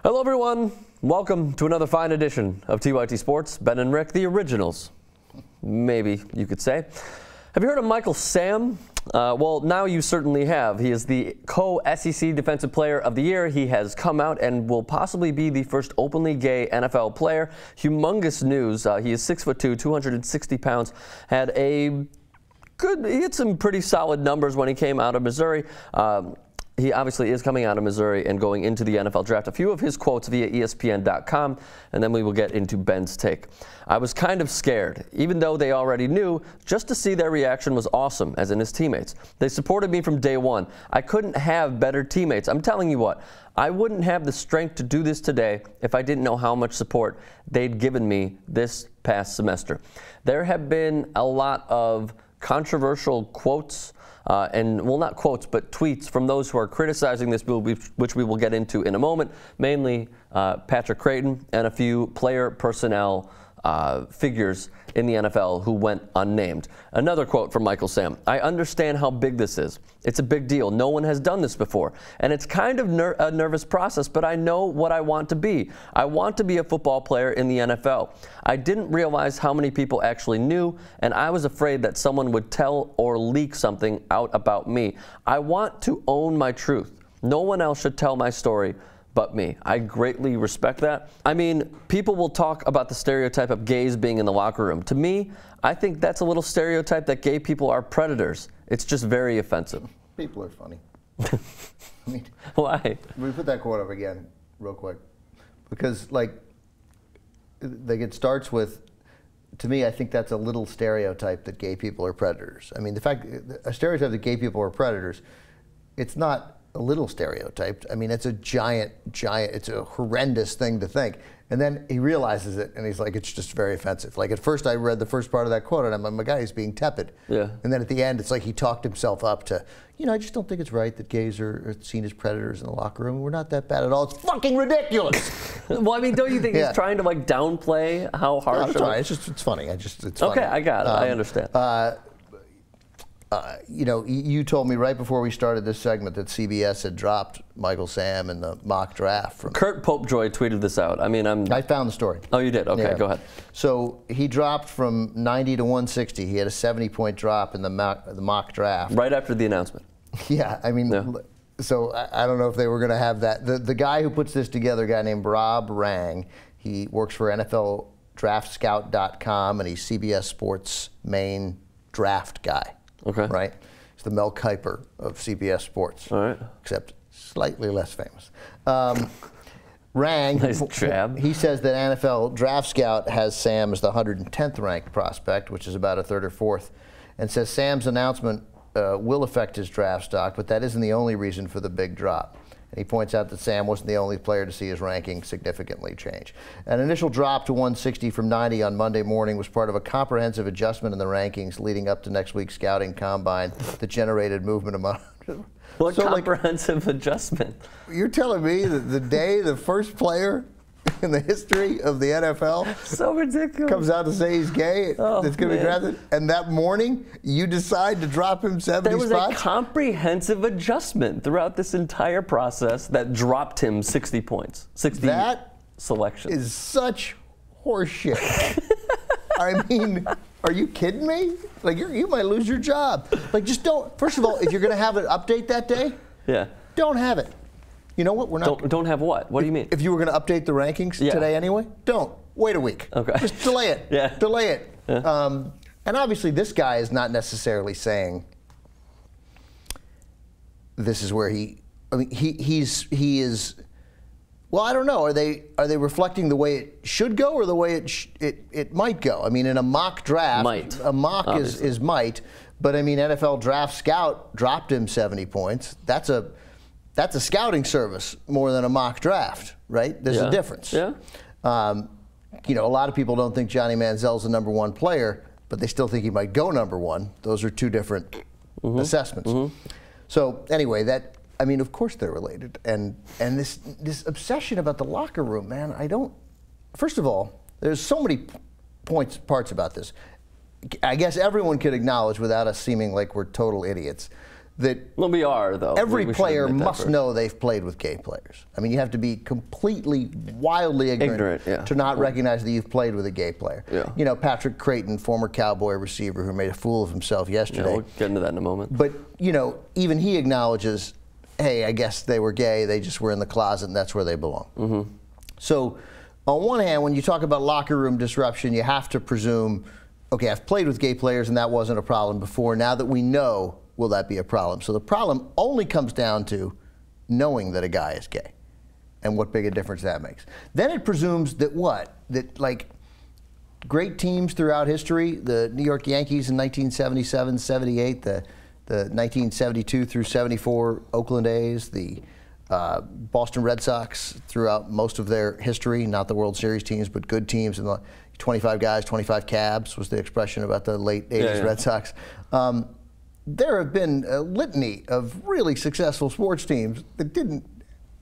Hello everyone, welcome to another fine edition of TYT Sports. Ben and Rick, the originals, maybe you could say. Have you heard of Michael Sam? Well, now you certainly have. He is the co-SEC Defensive Player of the Year. He has come out and will possibly be the first openly gay NFL player. Humongous news. He is 6'2", 260 pounds. He had some pretty solid numbers when he came out of Missouri. He obviously is coming out of Missouri and going into the NFL draft. A few of his quotes via ESPN.com, and then we will get into Ben's take. I was kind of scared, even though they already knew. Just to see their reaction was awesome, as in his teammates. They supported me from day one. I couldn't have better teammates. I'm telling you what, I wouldn't have the strength to do this today if I didn't know how much support they'd given me this past semester. There have been a lot of controversial quotes, well, not quotes, but tweets from those who are criticizing this bill, which we will get into in a moment, mainly Patrick Creighton and a few player personnel figures in the NFL who went unnamed. Another quote from Michael Sam: I understand how big this is. It's a big deal. No one has done this before. And it's kind of a nervous process, but I know what I want to be. I want to be a football player in the NFL. I didn't realize how many people actually knew, and I was afraid that someone would tell or leak something out about me. I want to own my truth. No one else should tell my story but me. I greatly respect that. I mean, people will talk about the stereotype of gays being in the locker room. To me, I think that's a little stereotype that gay people are predators. It's just very offensive. People are funny. I mean, why? We put that quote up again real quick. Because, it starts with, to me, I think that's a little stereotype that gay people are predators. I mean, a stereotype that gay people are predators, it's not a little stereotyped. I mean, it's a giant, it's a horrendous thing to think. And then he realizes it, and he's like, it's just very offensive. Like, at first I read the first part of that quote, and I'm like, my guy is being tepid. Yeah. And then at the end, it's like he talked himself up to, I just don't think it's right that gays are seen as predators in the locker room. We're not that bad at all. It's fucking ridiculous. Well, I mean, don't you think he's trying to, downplay how harsh? No, it's funny. It's funny. Okay, I got it. I understand. You told me right before we started this segment that CBS had dropped Michael Sam in the mock draft. Kurt Popejoy tweeted this out. I mean, I found the story. Oh, you did? Okay, yeah. Go ahead. So he dropped from 90 to 160. He had a 70-point drop in the mock draft. Right after the announcement. Yeah, I mean, so I don't know if they were going to have that. The guy who puts this together, a guy named Rob Rang, he works for NFLDraftScout.com, and he's CBS Sports' main draft guy. Okay. Right? He's the Mel Kiper of CBS Sports. All right. Except slightly less famous. Rang, nice jab. He says that NFL Draft Scout has Sam as the 110th ranked prospect, which is about a third or fourth, and says Sam's announcement will affect his draft stock, but that isn't the only reason for the big drop. And he points out that Sam wasn't the only player to see his ranking significantly change. An initial drop to 160 from 90 on Monday morning was part of a comprehensive adjustment in the rankings leading up to next week's scouting combine that generated movement among. What comprehensive adjustment? You're telling me that the day the first player in the history of the NFL so ridiculous comes out to say he's gay, that's going to be drafted, and that morning you decide to drop him 70 spots? There was a comprehensive adjustment throughout this entire process that dropped him 60 points, 60 selections. That is such horseshit. I mean, are you kidding me? Like, you might lose your job. Like, just don't. First of all, if you're going to have an update that day, don't have it. You know what? We're not. Don't have what? What do you mean? If you were going to update the rankings today anyway, don't. Wait a week. Okay. Just delay it. Delay it. Yeah. And obviously, this guy is not necessarily saying this is where he. I mean, he is. Well, I don't know. Are they reflecting the way it should go or the way it might go? I mean, in a mock draft, a mock is might, but I mean, NFL Draft Scout dropped him 70 points. That's a scouting service more than a mock draft, right? There's a difference. Yeah. A lot of people don't think Johnny Manziel's the #1 player, but they still think he might go #1. Those are two different assessments. So anyway, of course they're related. And this obsession about the locker room, man, first of all, there's so many parts about this. I guess everyone could acknowledge without us seeming like we're total idiots that well, we are, though. Every we player must know they've played with gay players. I mean, you have to be completely, wildly ignorant to not recognize that you've played with a gay player. Yeah. You know, Patrick Creighton, former Cowboy receiver who made a fool of himself yesterday. Yeah, we'll get into that in a moment. But, you know, even he acknowledges, hey, I guess they were gay, they just were in the closet, and that's where they belong. Mm-hmm. So, on one hand, when you talk about locker room disruption, you have to presume, okay, I've played with gay players and that wasn't a problem before. Now that we know, will that be a problem? So the problem only comes down to knowing that a guy is gay and what big a difference that makes. Then it presumes that what? That, like, great teams throughout history, the New York Yankees in 1977, 78, the 1972 through 74 Oakland A's, the Boston Red Sox throughout most of their history, not the World Series teams, but good teams, and the 25 guys, 25 cabs was the expression about the late 80s Red Sox. There have been a litany of really successful sports teams that didn't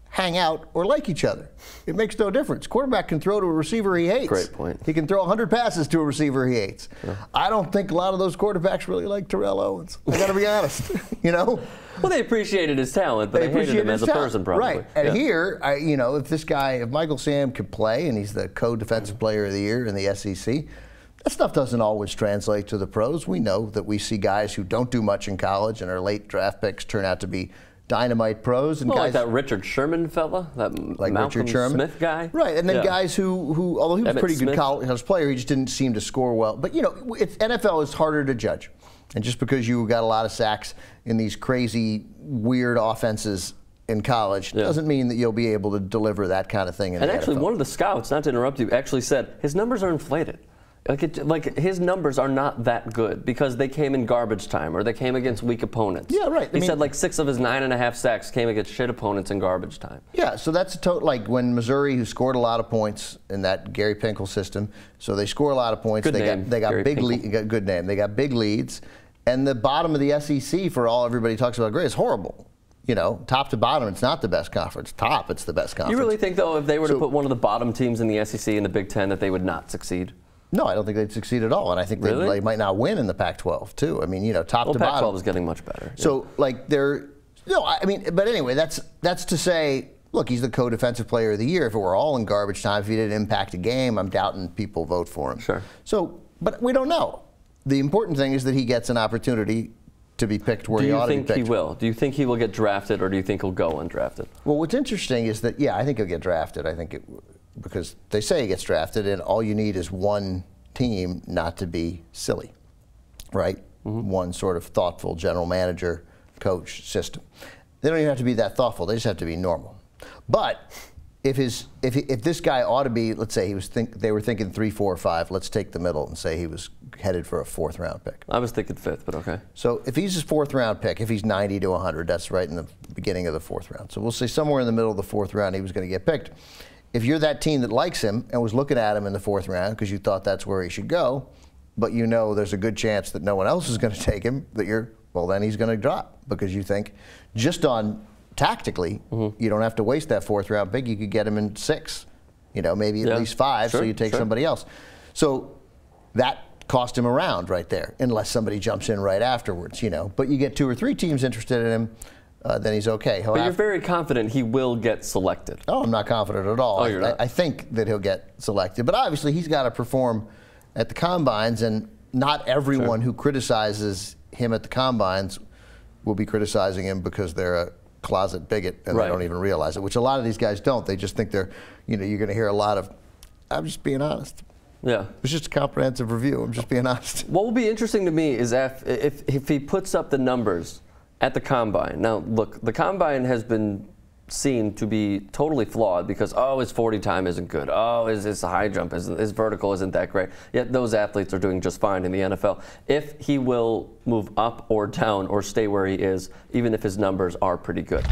hang out or like each other. It makes no difference. Quarterback can throw to a receiver he hates. Great point. He can throw 100 passes to a receiver he hates. Yeah. I don't think a lot of those quarterbacks really like Terrell Owens. I got to be honest. You know? Well, they appreciated his talent, but they hated him as a person, probably. Right. And here, you know, if Michael Sam could play and he's the co-defensive player of the year in the SEC, that stuff doesn't always translate to the pros. We know that we see guys who don't do much in college and are late draft picks turn out to be dynamite pros. And well, guys like that Richard Sherman fella, that like Malcolm Smith guy. Right, and then guys who although he was a pretty good college player, he just didn't seem to score well. But, you know, NFL is harder to judge. And just because you got a lot of sacks in these crazy, weird offenses in college doesn't mean that you'll be able to deliver that kind of thing in the NFL. And actually, one of the scouts, not to interrupt you, actually said his numbers are inflated. Like his numbers are not that good because they came in garbage time or they came against weak opponents. Yeah, right. He said like 6 of his 9.5 sacks came against shit opponents in garbage time. Yeah, so that's like when Missouri, who scored a lot of points in that Gary Pinkel system, so they score a lot of points. They got big leads. Good name. They got big leads, and the bottom of the SEC, for all everybody talks about great, is horrible. You know, top to bottom, it's not the best conference. Top, it's the best conference. You really think, though, if they were to put one of the bottom teams in the SEC in the Big Ten, that they would not succeed? No, I don't think they'd succeed at all, and I think they might not win in the Pac-12 too. I mean, you know, top to bottom. Pac-12 is getting much better. So, like, but anyway, that's to say, look, he's the co-defensive player of the year. If it were all in garbage time, if he didn't impact a game, I'm doubting people vote for him. Sure. So, but we don't know. The important thing is that he gets an opportunity to be picked where he ought to be picked. Do you think he will? Do you think he will get drafted, or do you think he'll go undrafted? Well, what's interesting is that, I think he'll get drafted. I think because they say he gets drafted, and all you need is one team not to be silly, right? Mm-hmm. One sort of thoughtful general manager, coach system. They don't even have to be that thoughtful. They just have to be normal. But if this guy ought to be, let's say they were thinking 3, 4, 5. Let's take the middle and say he was headed for a 4th round pick. I was thinking 5th, but okay. So if he's his 4th round pick, if he's 90 to 100, that's right in the beginning of the 4th round. So we'll say somewhere in the middle of the 4th round he was going to get picked. If you're that team that likes him and was looking at him in the 4th round because you thought that's where he should go, but you know there's a good chance that no one else is going to take him, then he's going to drop because you think just on tactically, you don't have to waste that 4th round pick. You could get him in 6, maybe at least 5, so you take somebody else. So that cost him a round right there, unless somebody jumps in right afterwards, But you get 2 or 3 teams interested in him, then he's okay. But you're very confident he will get selected. Oh, I'm not confident at all. Oh, you're not? I think that he'll get selected. But obviously he's got to perform at the combines, and not everyone who criticizes him at the combines will be criticizing him because they're a closet bigot and they don't even realize it, which a lot of these guys don't. They just think they're, you're going to hear a lot of, I'm just being honest. Yeah. It's just a comprehensive review. I'm just being honest. What will be interesting to me is if he puts up the numbers at the combine. Now, look, the combine has been seen to be totally flawed because, his 40 time isn't good. His high jump his vertical isn't that great. Yet those athletes are doing just fine in the NFL. If he will move up or down or stay where he is, even if his numbers are pretty good.